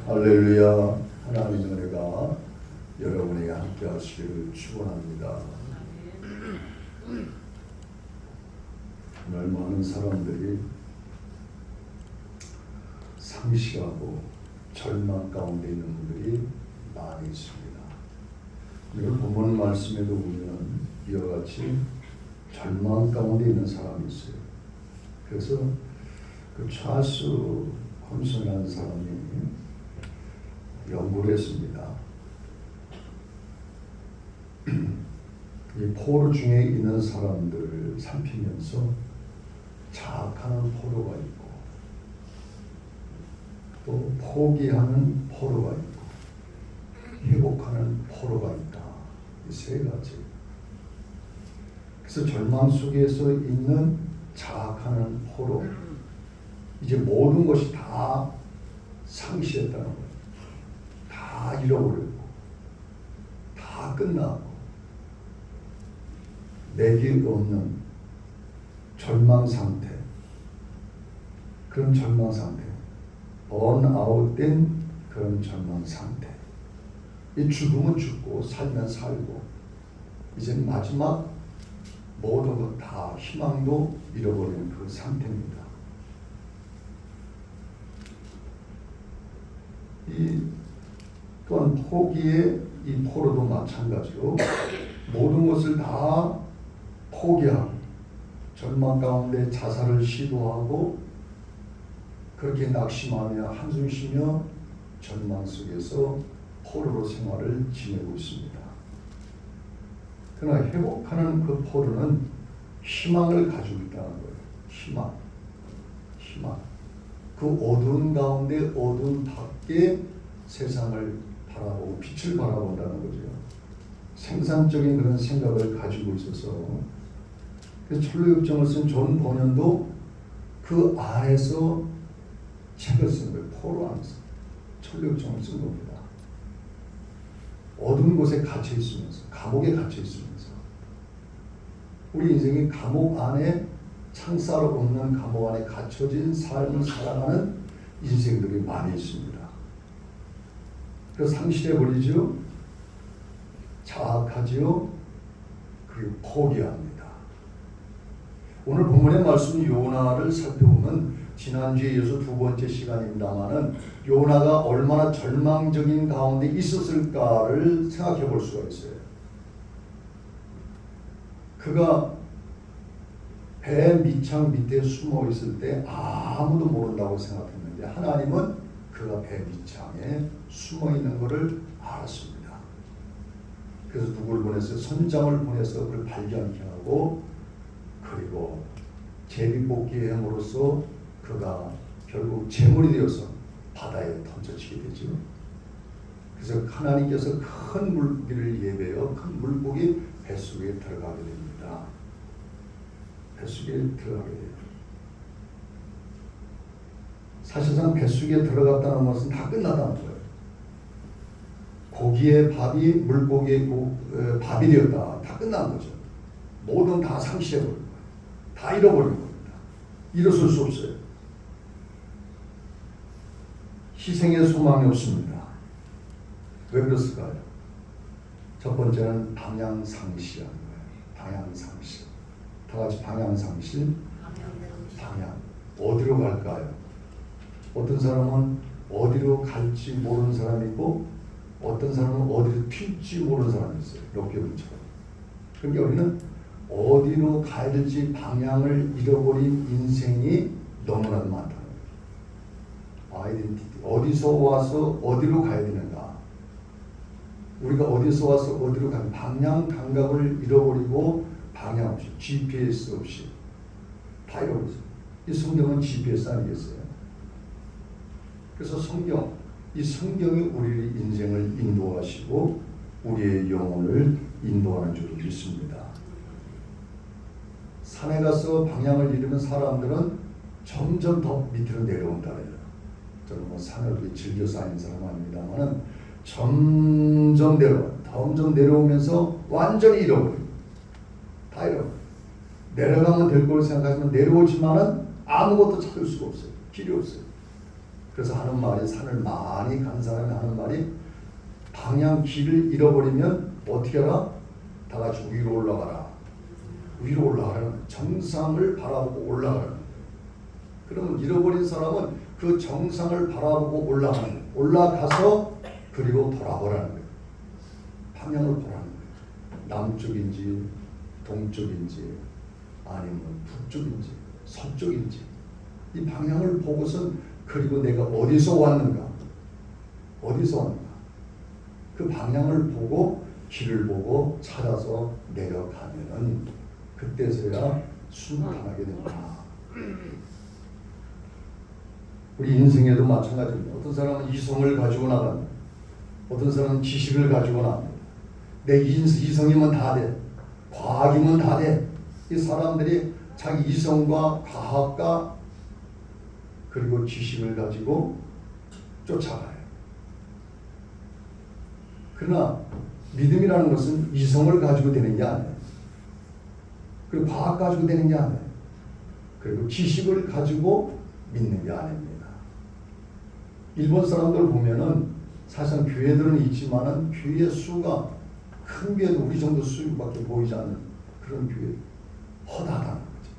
할렐루야. 하나님의 은혜가 여러분에게 함께 하시기를 축원합니다. 오늘 많은 사람들이 상실하고 절망 가운데 있는 분들이 많이 있습니다. 오늘 본문 말씀에도 보면 이와 같이 절망 가운데 있는 사람이 있어요. 그래서 그 찰스 홈슨이라는 사람이 연구를 했습니다. 이 포로 중에 있는 사람들을 살피면서 자학하는 포로가 있고 또 포기하는 포로가 있고 회복하는 포로가 있다. 이 세 가지. 그래서 절망 속에서 있는 자학하는 포로, 이제 모든 것이 다 상실했다는 거예요. 다 잃어버리고 다 끝나고 맥이 없는 절망 상태, 그런 절망 상태, 번아웃된 그런 절망 상태. 이 죽으면 죽고 살면 살고 이제 마지막 모든 것 다 희망도 잃어버리는 그 상태입니다. 또한 포기의 이 포로도 마찬가지로 모든 것을 다 포기하고 절망 가운데 자살을 시도하고 그렇게 낙심하며 한숨 쉬며 절망 속에서 포로로 생활을 지내고 있습니다. 그러나 회복하는 그 포로는 희망을 가지고 있다는 거예요. 희망. 그 어두운 가운데 어두운 밖에 세상을 바라보고 빛을 바라본다는 거죠. 생산적인 그런 생각을 가지고 있어서, 그래서 철로역정을 쓴 존 번연도 그 안에서 책을 쓴 거예요. 포로 안에서 철로역정을 쓴 겁니다. 어두운 곳에 갇혀 있으면서, 감옥에 갇혀 있으면서, 우리 인생이 감옥 안에, 창살 없는 감옥 안에 갇혀진 삶을 살아가는 인생들이 많이 있습니다. 그래서 상실해버리죠. 자학하지요. 그리고 포기합니다. 오늘 본문의 말씀 요나를 살펴보면 지난주에 이어서 두 번째 시간입니다마는 요나가 얼마나 절망적인 가운데 있었을까를 생각해 볼 수가 있어요. 그가 배 밑창 밑에 숨어 있을 때 아무도 모른다고 생각했는데 하나님은 그가 배 밑창에 숨어 있는 것을 알았습니다. 그래서 누구를 보냈어요? 선장을 보내서 그를 발견케 하고, 그리고 제비뽑기에 함으로써 그가 결국 제물이 되어서 바다에 던져지게 되죠. 그래서 하나님께서 큰 물기를 예배하여 큰 물고기 뱃속에 들어가게 됩니다. 뱃속에 들어가게 돼요. 사실상 뱃속에 들어갔다는 것은 다 끝났다는 거예요. 고기의 밥이 물고기의 밥이 되었다. 다 끝난 거죠. 모든 다 상실해버린 거예요. 다 잃어버린 겁니다. 일어설 수 없어요. 희생의 소망이 없습니다. 왜 그랬을까요? 첫 번째는 방향상실이라는 거예요. 방향상실. 다 같이 방향상실. 방향. 어디로 갈까요? 어떤 사람은 어디로 갈지 모르는 사람이 있고 어떤 사람은 어디로 튈지 모르는 사람이 있어요. 럭비분처럼. 그러니까 우리는 어디로 가야 될지 방향을 잃어버린 인생이 너무나도 많다는 거예요. 아이덴티티. 어디서 와서 어디로 가야 되는가. 우리가 어디서 와서 어디로 가는 방향 감각을 잃어버리고 방향 없이 GPS 없이 다 잃어버렸어요. 이 성경은 GPS 아니겠어요? 그래서 이 성경이 우리의 인생을 인도하시고 우리의 영혼을 인도하는 줄 믿습니다. 산에 가서 방향을 잃으면 사람들은 점점 더 밑으로 내려온다래요. 저는 뭐 산을 즐겨서 다니는 사람 아닙니다만은 점점 내려오면서 완전히 잃어버려요. 다 잃어버려요. 내려가면 될 걸 생각하지만 내려오지만은 아무것도 찾을 수가 없어요. 길이 없어요. 그래서 하는 말이, 산을 많이 간 사람이 하는 말이, 방향 길을 잃어버리면 어떻게 하라? 다 같이 위로 올라가라. 위로 올라가라는, 정상을 바라보고 올라가라는. 그러면 잃어버린 사람은 그 정상을 바라보고 올라가서 그리고 돌아보라는 거예요. 방향을 보라는 거예요. 남쪽인지 동쪽인지 아니면 북쪽인지 서쪽인지 이 방향을 보고선 그리고 내가 어디서 왔는가, 그 방향을 보고 길을 보고 찾아서 내려가면은 그때서야 순탄하게 된다. 우리 인생에도 마찬가지입니다. 어떤 사람은 이성을 가지고 나갑니다. 어떤 사람은 지식을 가지고 나갑니다. 내 이성이면 다 돼. 과학이면 다 돼. 이 사람들이 자기 이성과 과학과 그리고 지식을 가지고 쫓아가요. 그러나 믿음이라는 것은 이성을 가지고 되는 게 아니에요. 그리고 과학 가지고 되는 게 아니에요. 그리고 지식을 가지고 믿는 게 아닙니다. 일본 사람들 보면은 사실상 교회들은 있지만은 교회 수가 큰 교회도 우리 정도 수밖에 보이지 않는 그런 교회, 허다하다는 거죠.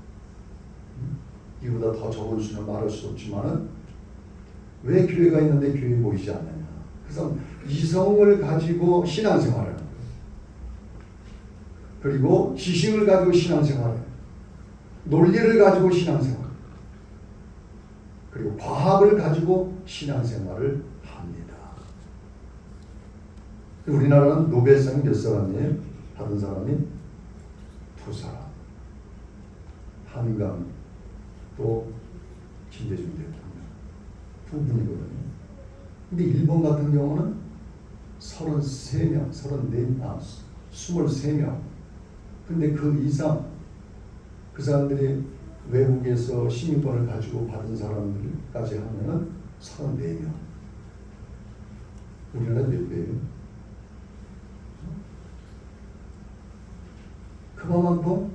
이보다 더 적은 수는 말할 수 없지만은 왜 교회가 있는데 교회 보이지 않느냐? 그래서 이성을 가지고 신앙생활을 하는 거예요. 그리고 지식을 가지고 신앙생활을 해요. 논리를 가지고 신앙생활, 그리고 과학을 가지고 신앙생활을 합니다. 우리나라는 노벨상 몇 사람이에요? 받은 사람이 2사람. 한강 또 김대중 대통령 2분이거든요. 근데 일본 같은 경우는 33명, 23명. 근데 그 이상 그 사람들이 외국에서 시민권을 가지고 받은 사람들까지 하면은 34명. 우리나라 몇 배예요? 그만큼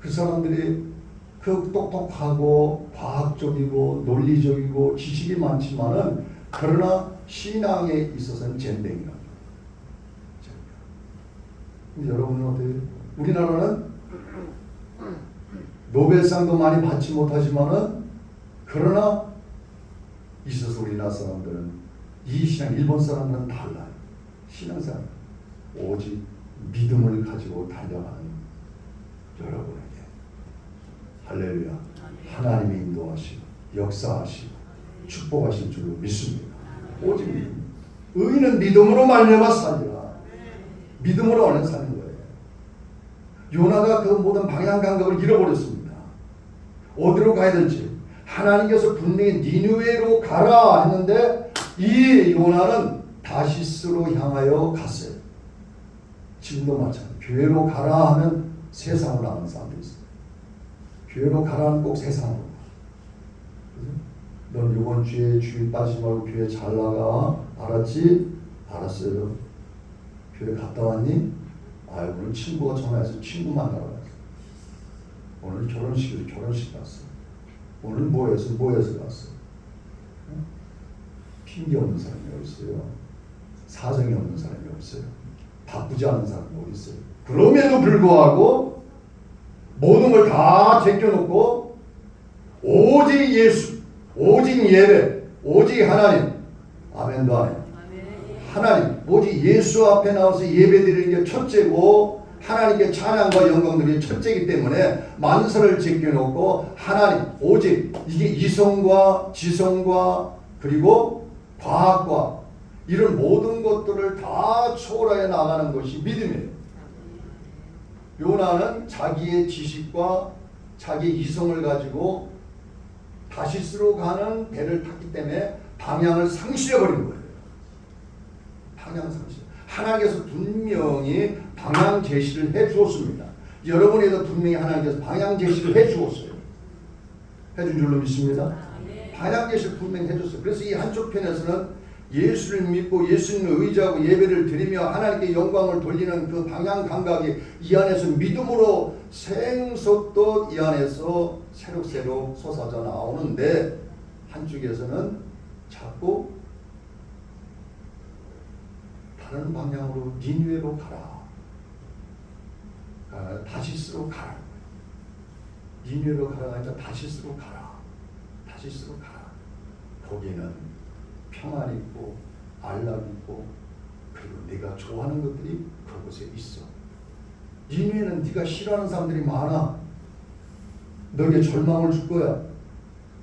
그 사람들이 그 똑똑하고 과학적이고 논리적이고 지식이 많지만은 그러나 신앙에 있어서는 젠댕이랍니다. 근데 여러분은 어때요? 우리나라는 노벨상도 많이 받지 못하지만은 그러나 있어서 우리나라 사람들은 이 신앙, 일본 사람들은 달라요. 신앙생활 오직 믿음을 가지고 달려가는 여러분에게 할렐루야, 하나님이 인도하시고 역사하시고 축복하실 줄로 믿습니다. 오직 믿음. 의인은 믿음으로 말미암아 살리라. 믿음으로 얼른 사는 거예요. 요나가 그 모든 방향 감각을 잃어버렸습니다. 어디로 가야 될지 하나님께서 분명히 니느웨로 가라 했는데 이 요나는 다시스로 향하여 갔어요. 지금도 마찬가지. 교회로 가라 하면 세상으로 가는 사람들이 있어요. 교회로 가라는 꼭 세상으로. 넌 이번 주에 주일 빠지지 말고 교회 잘 나가. 알았지? 알았어요. 교회 갔다 왔니? 오늘 친구가 전화해서 친구 만나러 갔어. 오늘 결혼식 갔어. 오늘 뭐해서 갔어. 핑계 없는 사람이 어디 있어요? 사정이 없는 사람이 없어요. 바쁘지 않은 사람이 어디 있어요? 그럼에도 불구하고 모든 걸 다 제껴놓고 오직 예수, 오직 예배, 오직 하나님. 아멘도 아멘. 하나님, 오직 예수 앞에 나와서 예배드리는 게 첫째고 하나님께 찬양과 영광드리는 게 첫째이기 때문에 만사를 제껴놓고 하나님, 오직 이게 이성과 지성과 그리고 과학과 이런 모든 것들을 다 초월해 나가는 것이 믿음이에요. 요나는 자기의 지식과 자기의 이성을 가지고 다시스로 가는 배를 탔기 때문에 방향을 상실해버린 거예요. 방향 상실. 하나님께서 분명히 방향 제시를 해 주었습니다. 여러분에도 분명히 하나님께서 방향 제시를 해 주었어요. 해준 줄로 믿습니다. 방향 제시를 분명히 해줬어요. 그래서 이 한쪽 편에서는 예수를 믿고 예수님을 의지하고 예배를 드리며 하나님께 영광을 돌리는 그 방향 감각이 이 안에서 믿음으로 생속도 이 안에서 새록새록 솟아져 나오는데 한쪽에서는 자꾸 다른 방향으로 니느웨로 가라. 다시스로 가라. 니느웨로 가라가 아니라 다시스로 가라. 다시스로 가라. 거기는 평안이 있고 안락이 있고 그리고 네가 좋아하는 것들이 그곳에 있어. 니느웨는 네가 싫어하는 사람들이 많아. 너에게 절망을 줄 거야.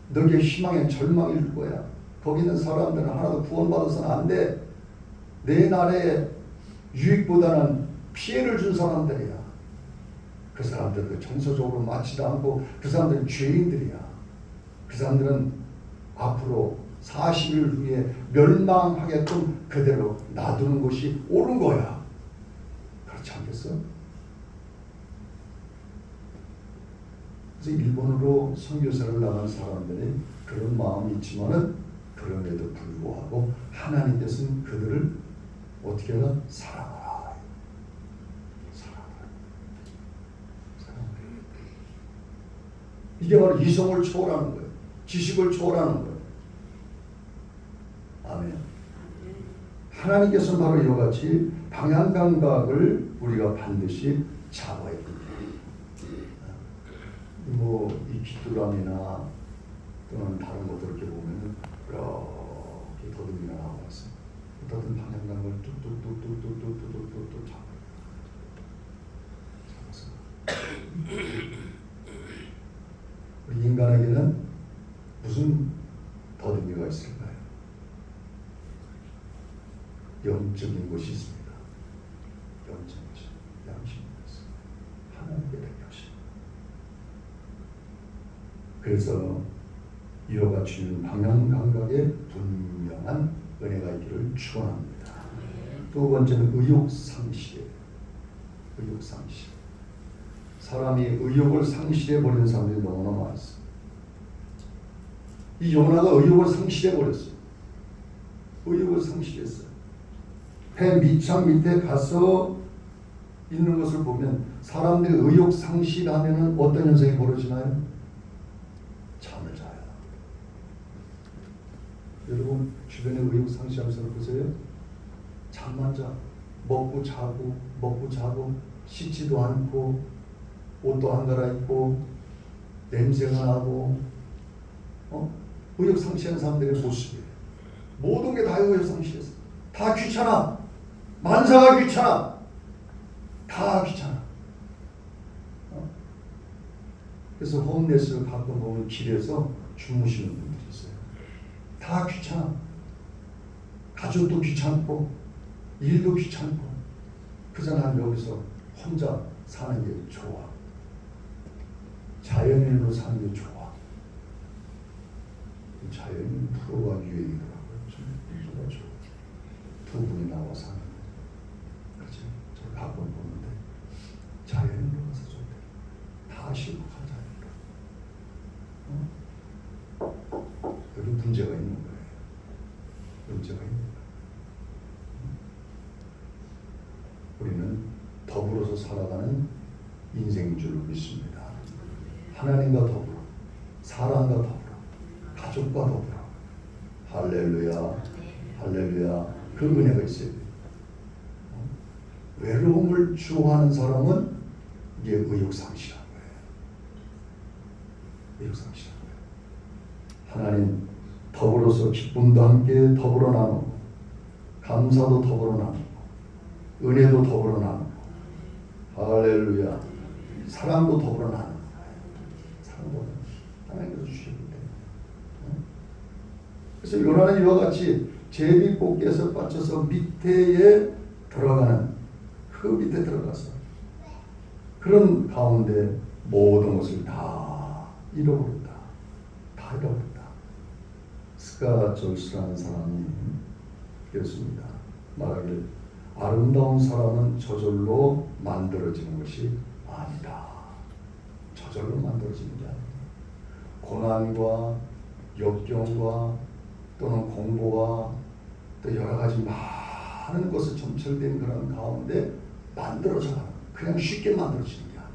너에게 희망의 절망을 줄 거야. 거기 있는 사람들은 하나도 구원받아서는 안 돼. 내 나라에 유익보다는 피해를 준 사람들이야. 그 사람들도 정서적으로 맞지도 않고 그 사람들은 죄인들이야. 그 사람들은 앞으로 40일 후에 멸망하게끔 그대로 놔두는 것이 옳은 거야. 그렇지 않겠어? 그래서 일본으로 선교사를 나간 사람들이 그런 마음이 있지만은 그럼에도 불구하고 하나님께서는 그들을 어떻게 하나? 사랑하라. 사랑하라. 사랑하라. 이게 바로 이성을 초월하는 거예요. 지식을 초월하는 거예요. 아멘. 하나님께서는 바로 이와 같이 방향 감각을 우리가 반드시 잡아야 됩니다. 이 귀뚜라미나 또는 다른 것들 이렇게 보면은 이렇게 더듬이가 나와서 어떤 방향감을 뚝뚝뚝뚝뚝뚝뚝뚝뚝 잡아서 우리 인간에게는 무슨 더듬이가 있을까요? 영적인 것이 있습니다. 영적인 것이 양심이 있습니다. 하나님께 대표하십니다. 그래서 이와 같이 방향 감각에 분명한 은혜가 있기를 축원합니다. 두 번째는 의욕상실. 의욕상실. 사람이 의욕을 상실해 버리는 사람들이 너무나 많습니다. 이 요나가 의욕을 상실해 버렸어요. 의욕을 상실했어요. 배 밑창 밑에 가서 있는 것을 보면 사람들이 의욕 상실하면 어떤 현상이 벌어지나요? 잠을 자요. 여러분 주변에 의욕 상실하는 사람 보세요. 잠만 자. 먹고 자고 씻지도 않고 옷도 안 갈아입고 냄새가 나고 의욕 상실한 사람들의 모습이에요. 모든 게 다 의욕 상실했어. 다 귀찮아. 만사가 귀찮아. 다 귀찮아. 그래서 홈레스를 가끔 보면 길에서 주무시는 분들이 있어요. 다 귀찮아. 가족도 귀찮고 일도 귀찮고 그저 난 여기서 혼자 사는 게 좋아. 자연인으로 사는 게 좋아. 자연인 프로가 유행이더라고요. 정말 좋아. 두 분이 나와 사는 거. 그렇지? 저 가끔 보는데 자연인으로 가서 좋대. 다 실컷한 자연이라. 여기 문제가 있는 거예요. 문제가 있는 거예요. 우리는 더불어서 살아가는 인생인 줄 믿습니다. 하나님과 더불어, 사람과 더불어, 가족과 더불어. 할렐루야, 할렐루야. 그 은혜가 있어야 돼요. 외로움을 좋아하는 사람은 이게 의욕상실한 거예요. 의욕상실한 거예요. 하나님 더불어서 기쁨도 함께 더불어 나누고 감사도 더불어 나누고 은혜도 더불어 나누고 할렐루야. 사랑도 더불어 나누고 사랑도 하나님께서 주셨기 때문에. 그래서 요나는 이와 같이 제비뽑기에서 빠져서 밑에에 들어가는 그 밑에 들어가서 그런 가운데 모든 것을 다 잃어버렸다. 다 잃어버렸다. 스가 졸스라는 사람이 그랬습니다. 말하길 아름다운 사람은 저절로 만들어지는 것이 아니다. 저절로 만들어지는 게 아니다. 고난과 역경과 또는 공부와 또 여러 가지 많은 것을 점철된 그런 가운데 만들어져 가는, 그냥 쉽게 만들어지는 게 아니에요.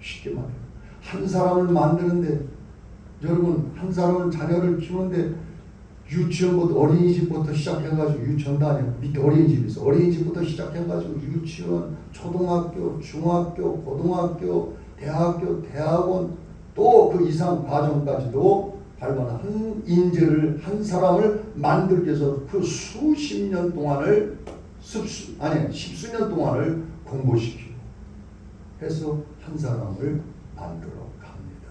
쉽게 만들어. 한 사람을 만드는데, 여러분 한 사람은 자녀를 키우는데 유치원부터 어린이집부터 시작해가지고 유치원도 아니고 밑에 어린이집이 있어. 어린이집부터 시작해가지고 유치원, 초등학교, 중학교, 고등학교, 대학교, 대학원 또 그 이상 과정까지도 발견한 한 인재를 한 사람을 만들기 위해서 그 수십 년 동안을 십수년 동안을 공부시키고 해서 한 사람을 만들어 갑니다.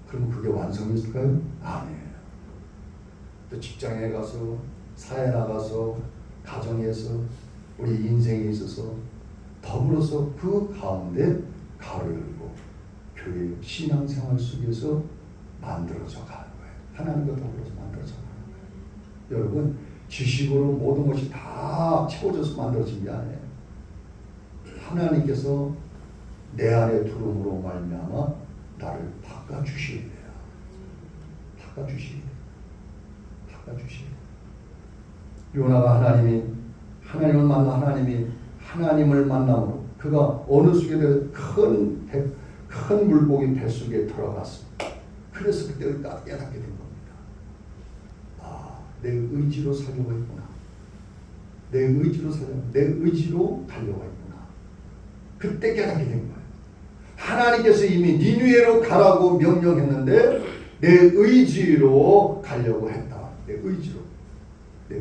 그럼 그게 완성했을까요? 아니에요. 또 직장에 가서 사회 나가서 가정에서 우리 인생에 있어서 더불어서 그 가운데 가로 열고 교회 신앙생활 속에서 만들어져 가는 거예요. 하나님과 더불어서 만들어져 가는 거예요. 여러분 지식으로 모든 것이 다 채워져서 만들어진 게 아니에요. 하나님께서 내 안에 들어옴으로 말미암아 나를 바꿔주셔야 돼요. 바꿔주셔야 돼요. 바꿔주셔야 돼요. 요나가 하나님을 만나 하나님을 만남으로 그가 어느 속에 큰 물고기 뱃속에 들어갔습니다. 그래서 그때 깨닫게 된 겁니다. 아, 내 의지로 살려고 했구나. 내 의지로 가려고 했구나. 그때 깨닫게 된 거예요. 하나님께서 이미 니느웨로 가라고 명령했는데 내 의지로 가려고 했다. 내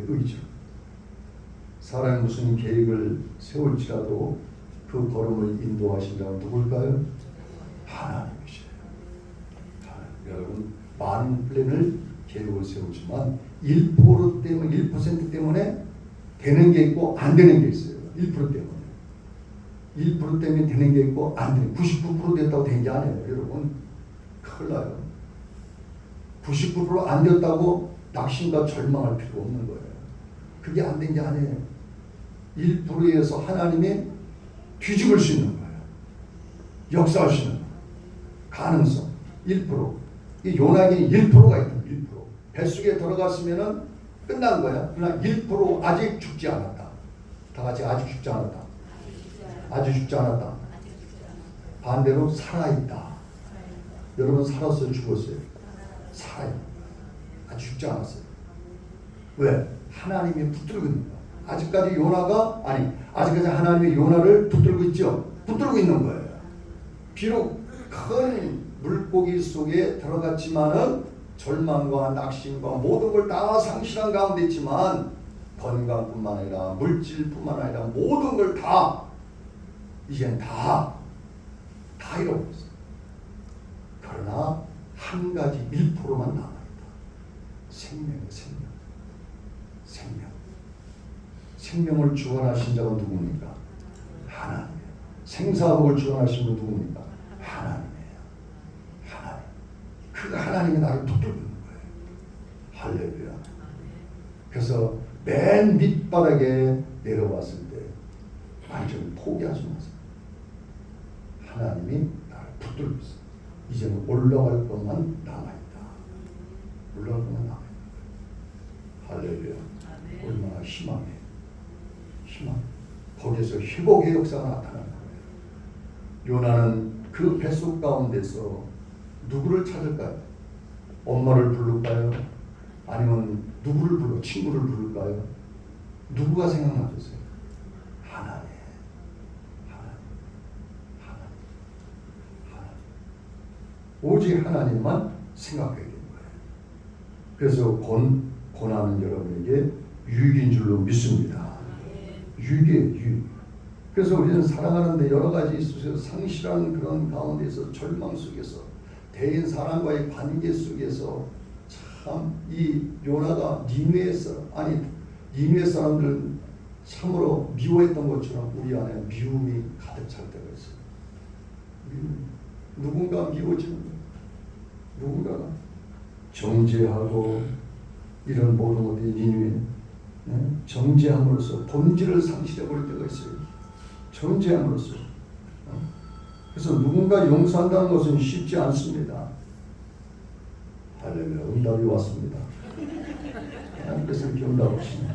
의지로. 사람이 무슨 계획을 세울지라도 그 걸음을 인도하신 자는 누굴까요? 하나님이시래요. 여러분 많은 플랜을 계획을 세우지만 1% 때문에 되는 게 있고 안 되는 게 있어요. 1% 때문에 되는 게 있고 안 되는 99% 됐다고 된 게 아니에요. 여러분 큰일 나요. 99% 안 됐다고 낙심과 절망할 필요 없는 거예요. 그게 안 된 게 아니에요. 1%에서 하나님이 뒤집을 수 있는 거예요. 역사할 수 있는 가능성 1%. 이 요나에게 1%가 있다. 1%. 뱃속에 들어갔으면은 끝난 거야. 그러나 1% 아직 죽지 않았다. 다 같이 아직 죽지 않았다. 아직 죽지 않았다. 반대로 살아있다. 여러분 살았어요? 죽었어요? 살아있다. 아직 죽지 않았어요. 왜? 하나님이 붙들고 있는 거야. 아직까지 하나님이 요나를 붙들고 있죠. 붙들고 있는 거예요. 비록 큰 물고기 속에 들어갔지만은 절망과 낙심과 모든 걸 다 상실한 가운데 있지만 건강뿐만 아니라 물질뿐만 아니라 모든 걸 다 이젠 다 잃어버렸어요. 그러나 한 가지 1%만 남아있다. 생명이에요. 생명을 주관하신 자가 누굽니까? 하나님이에요. 생사복을 주관하신 분 누굽니까? 하나님이에요. 하나님. 그 하나님이 나를 붙들고 있는 거예요. 할렐루야. 그래서 맨 밑바닥에 내려왔을 때 완전히 포기하지 마세요. 하나님이 나를 붙들고 있어요. 이제는 올라갈 것만 남아있다. 올라갈 것만 남아있다. 할렐루야. 얼마나 희망해. 거기에서 회복의 역사가 나타나는 거예요. 요나는 그 뱃속 가운데서 누구를 찾을까요? 엄마를 부를까요? 아니면 누구를 불러? 친구를 부를까요? 누구가 생각나겠어요? 하나님. 오직 하나님만 생각하게 되는 거예요. 그래서 고난은 여러분에게 유익인 줄로 믿습니다. 유익이에요. 그래서 우리는 살아가는데 여러 가지 있어서 상실한 그런 가운데서 절망 속에서 대인 사람과의 관계 속에서 참 이 요나가 니느웨 사람들 참으로 미워했던 것처럼 우리 안에 미움이 가득 찰 때가 있어요. 누군가 미워지는 거예요. 누군가가 정죄하고 이런 모든 것들이 니느웨 정죄함으로써 본질을 상실해버릴 때가 있어요. 정죄함으로써. 그래서 누군가 용서한다는 것은 쉽지 않습니다. 할렐루야. 응답이 왔습니다. 하나님께서 이렇게 응답하시네.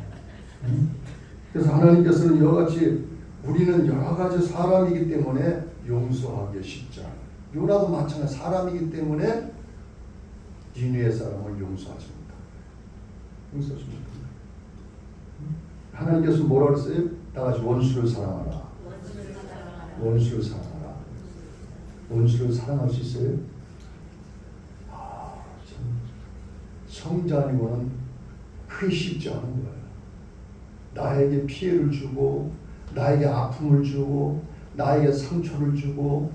그래서 하나님께서는 이와 같이 우리는 여러 가지 사람이기 때문에 용서하기 쉽지 않아요. 요나도 마찬가지 사람이기 때문에 니느웨 사람을 용서하지 못합니다. 용서하시면 됩니다. 하나님께서 뭐라 그랬어요? 다 같이 원수를 사랑하라. 원수를 사랑하라. 원수를 사랑할 수 있어요? 참 성자 아니고는 그게 쉽지 않은 거예요. 나에게 피해를 주고 나에게 아픔을 주고 나에게 상처를 주고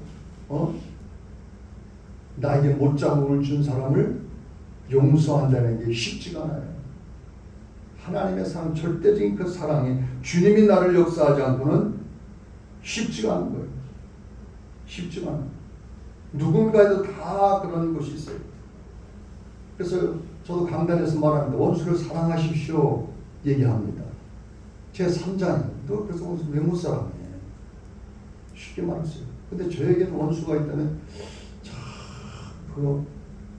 나에게 못자국을 준 사람을 용서한다는 게 쉽지가 않아요. 하나님의 사랑, 절대적인 그 사랑이 주님이 나를 역사하지 않고는 쉽지가 않은 거예요. 쉽지가 않아요. 누군가에도 다 그런 것이 있어요. 그래서 저도 강단에서 말합니다. 원수를 사랑하십시오 얘기합니다. 제 3장이에요. 너 그래서 원수 왜 못 사랑해? 쉽게 말했어요. 근데 저에게는 원수가 있다면 참 그거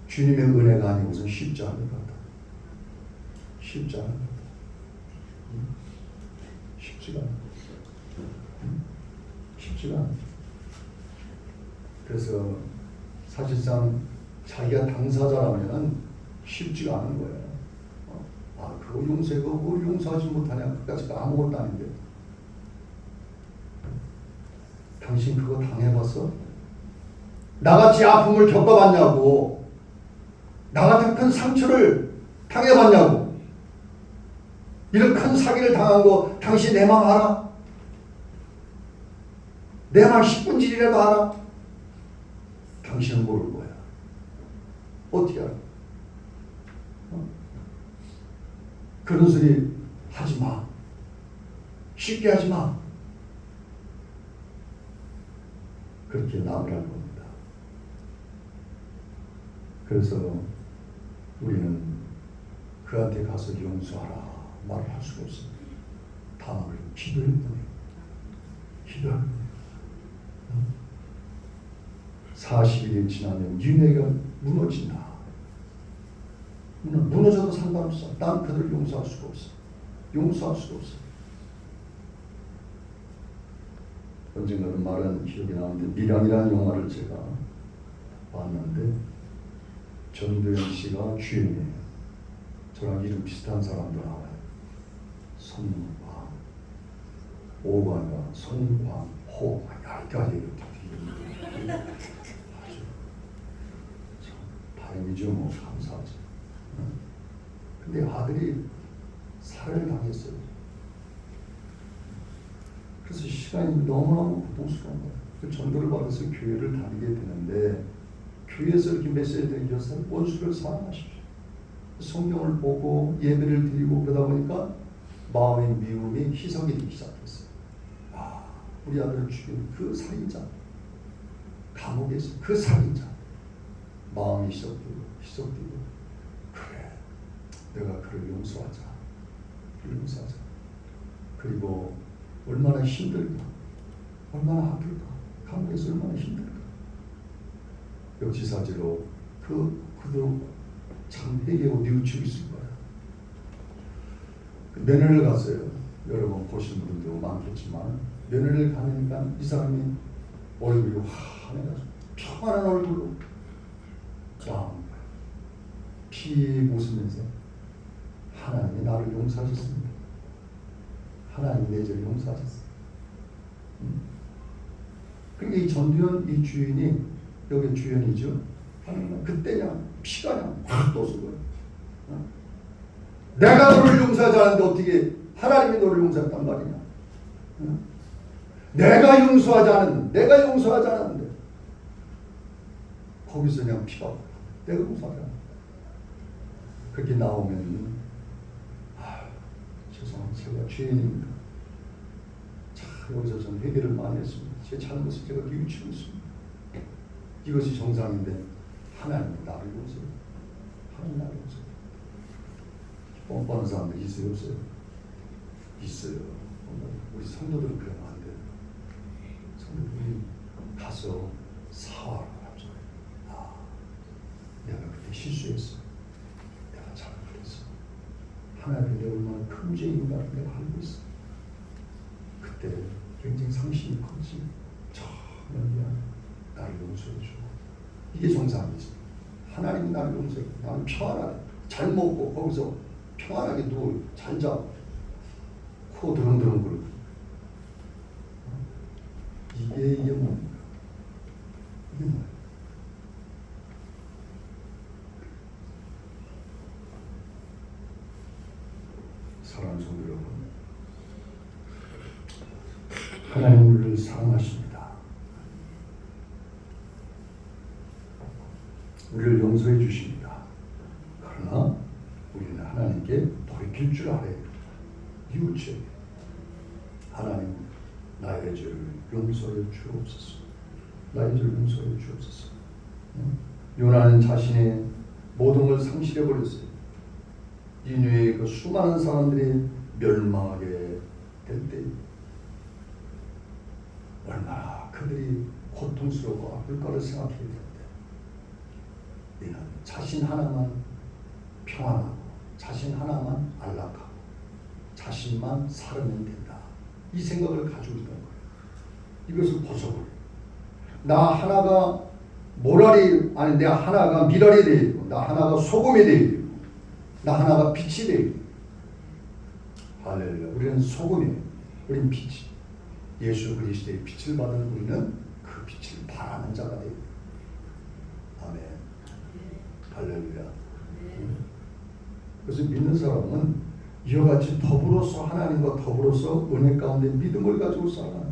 주님의 은혜가 아니고선 쉽지 않을 것 같아요. 쉽지 않을 것 같아요. 쉽지가 않아요. 쉽지가 않아요. 그래서 사실상 자기가 당사자라면 쉽지가 않은 거예요. 그거 용서해, 그거 용서하지 못하냐? 그까짓 거 아무것도 아닌데. 당신 그거 당해봤어? 나같이 아픔을 겪어봤냐고? 나 같은 큰 상처를 당해봤냐고? 이런 큰 사기를 당한 거 당신 내 맘 알아? 내 맘 10분질이라도 알아? 당신은 모를 거야. 어떻게 알아? 그런 소리 하지 마. 쉽게 하지 마. 그렇게 나오라는 겁니다. 그래서 우리는 그한테 가서 용서하라 말을 할 수가 없습니다. 다만 기도할 뿐이에요. 기도할 뿐이에요. 40일이 지나면 윤회가 무너진다. 무너져도 상관없어. 난 그들을 용서할 수가 없어. 용서할 수가 없어. 언젠가는 말은 기억이 나는데 미량이라는 영화를 제가 봤는데 전도연 씨가 주연이에요. 저랑 이름 비슷한 사람도 나와요. 손광, 오광과 손광호. 여기까지 이렇게 아주 참 다행이죠. 뭐 감사하죠. 근데 아들이 살해를 당했어요. 그래서 시간이 너무너무 고통스러운 거예요. 그 전도를 받아서 교회를 다니게 되는데 교회에서 이렇게 메시지를 드려서 원수를 사랑하십시오. 성경을 보고 예배를 드리고 그러다 보니까 마음의 미움이 희석이 되기 시작했어요. 우리 아들을 죽인 그 살인자, 감옥에서 그 살인자, 마음이 희석되고 그래, 내가 그를 용서하자. 그리고 얼마나 힘들까, 얼마나 아플까, 감옥에서 얼마나 힘들까. 역지사지로 그도 참 회개하고 뉘우치고 있을 거야. 면회를 갔어요. 여러분 보신 분들도 많겠지만 면회를 가니까 이 사람이 얼굴이 환해가지고 평안한 얼굴로 피 웃으면서 하나님이 나를 용서하셨습니다. 하나님이 내 죄를 용서하셨어요. 그러니까 이 전두현 이 주인이 여기 주연이죠. 그때 그냥 피가 그냥 확 돋은 거예요. 내가 너를 용서하지 않았는데 어떻게 하나님이 너를 용서했단 말이냐. 내가 용서하지 않았는데 거기서 그냥 피가 내가 용서하지 않았는데 그렇게 나오면 죄송합니다. 제가 죄인입니다. 여기서 저는 회개를 많이 했습니다. 제 잘못을 제가 뉘우치고 있습니다. 이것이 정상인데 하나님이 나를 용서해요. 하나님 나를 용서해요. 뻔뻔한 사람들 있어요? 없어요? 있어요. 우리 성도들은 그러면 안 돼요. 성도들이 가서 사과를 하죠. 내가 그때 실수했어. 내가 잘못했어. 하나님이 내가 얼마나 큰 죄인가 내가 알고 있어. 그때 굉장히 상심이 컸지. 미안. 나를 용서해 줘. 이게 정상이지. 하나님이 나를 용서해. 나는 평안하네. 잘 먹고 거기서 평안하게 누워 잘 자. 코 드렁드렁 굴고. 이게 뭡니까? 이게 뭐예요? 사랑하는 성도 여러분, 하나님 우리를 사랑하십니다. 우리를 용서해 주십니다. 그러나 우리는 하나님께 돌이킬 줄 알아야 돼요. 이웃에게 하나님 나의 죄를 용서해 주옵소서. 나의 죄를 용서해 주옵소서. 요나는 자신의 모든 걸 상실해 버렸어요. 니느웨의 그 수많은 사람들이 멸망하게 될 때 얼마나 그들이 고통스럽고 아플 거를 생각해야 되는데 이는 자신 하나만 평안하고 자신 하나만 안락하고 자신만 살아면 된다. 이 생각을 가지고 있는 거예요. 이것을 벗어버려요. 나 하나가 모랄이 아니 내가 하나가 미랄이 되어 있고 나 하나가 소금이 되어 있고 나 하나가 빛이 되어 있고 할렐루야. 우리는 소금이에요. 우리는 빛이. 예수 그리스도의 빛을 받은 우리는 그 빛을 바라는 자가 되어 있고 아멘. 할렐루야. 그래서 믿는 사람은 이와 같이 더불어서 하나님과 더불어서 은혜 가운데 믿음을 가지고 살아가는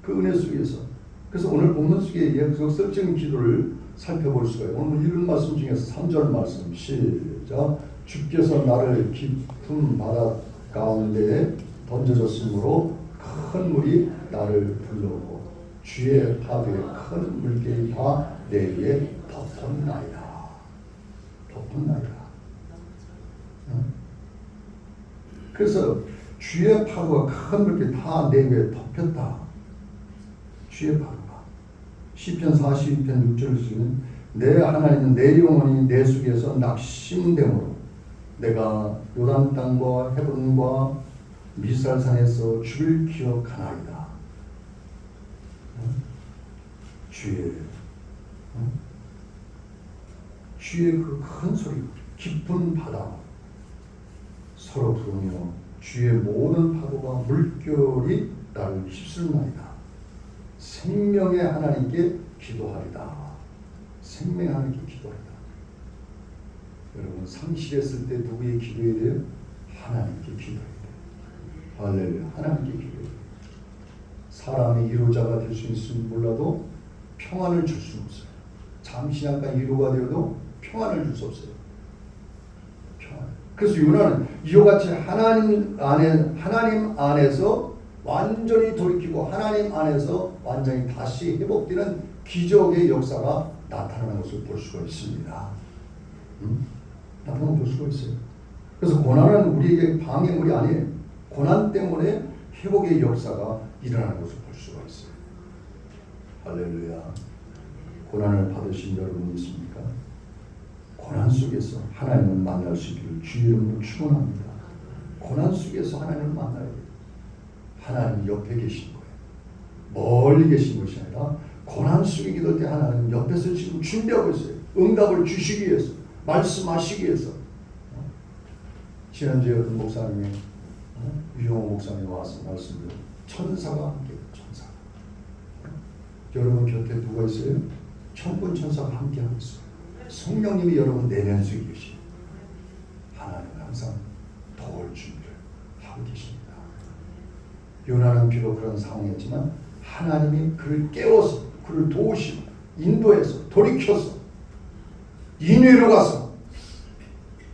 그 은혜 속에서 그래서 오늘 본문 속에 역설적인 기도를 살펴볼 수가 있어요. 오늘 읽은 말씀 중에서 3절 말씀 시작. 주께서 나를 깊은 바다 가운데 던져줬으므로 큰 물이 나를 불러오고 주의 파도에 큰 물결이 다 내 위에 덮었나이다. 덮었나이다. 그래서 주의 파도가 큰 물결이 다 내 위에 덮였다. 주의 파도가 시편 42편 6절에 내 하나님은 내 영혼이 내 속에서 낙심됨으로 내가 요단 땅과 헤브론과 미살산에서 주를 기억하나이다. 주의 그 큰 소리 깊은 바다 서로 부르며 주의 모든 파도가 물결이 나를 휩쓸나이다. 생명의 하나님께 기도하리다. 생명의 하나님께 기도하리다. 여러분 상실했을 때 누구의 기도해야 돼요? 하나님께 기도해야 돼요. 할렐루야. 하나님께 기도해야 돼요. 사람이 위로자가 될 수 있을지 몰라도 평안을 줄 수는 없어요. 잠시 약간 위로가 되어도 평안을 줄 수 없어요. 평안. 그래서 요나는 이와 같이 하나님 안에서 완전히 돌이키고 하나님 안에서 완전히 다시 회복되는 기적의 역사가 나타나는 것을 볼 수가 있습니다. 나타나는 볼 수가 있어요. 그래서 고난은 우리에게 방해물이 아니에요. 고난 때문에 회복의 역사가 일어나는 것을 볼 수가 있어요. 할렐루야. 고난을 받으신 여러분이 있습니까? 고난 속에서 하나님을 만날 수 있기를 주의 이름으로 축원합니다. 고난 속에서 하나님을 만나야 돼요. 하나님 옆에 계신 거예요. 멀리 계신 것이 아니라 고난 속에 기도할 때 하나님 옆에서 지금 준비하고 있어요. 응답을 주시기 위해서, 말씀하시기 위해서. 지난주에 어떤 목사님이 유영호 목사님이 와서 말씀을 천사가 함께 천사가 여러분 곁에 누가 있어요? 천군 천사가 함께 하고 있어요. 성령님이 여러분 내면 속에 계시고 하나님은 항상 도울 준비를 하고 계십니다. 요나는 비록 그런 상황이었지만 하나님이 그를 깨워서 그를 도우시고 인도해서 돌이켜서 니느웨로 가서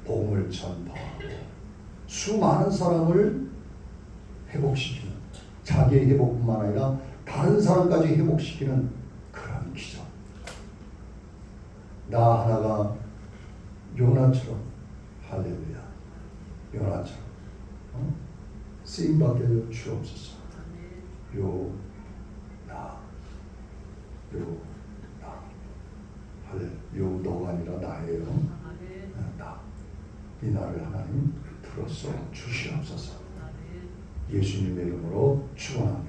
복음을 전파하고 수많은 사람을 회복시키는 자기의 회복뿐만 아니라 다른 사람까지 회복시키는 그런 기적. 나 하나가 요나처럼 할렐루야 요나처럼 쓰임받게 주옵소서. 요나 할렐 요 너가 아니라 나예요. 나 이 나를 하나님 들어서 주시옵소서. 예수님의 이름으로 축원합니다.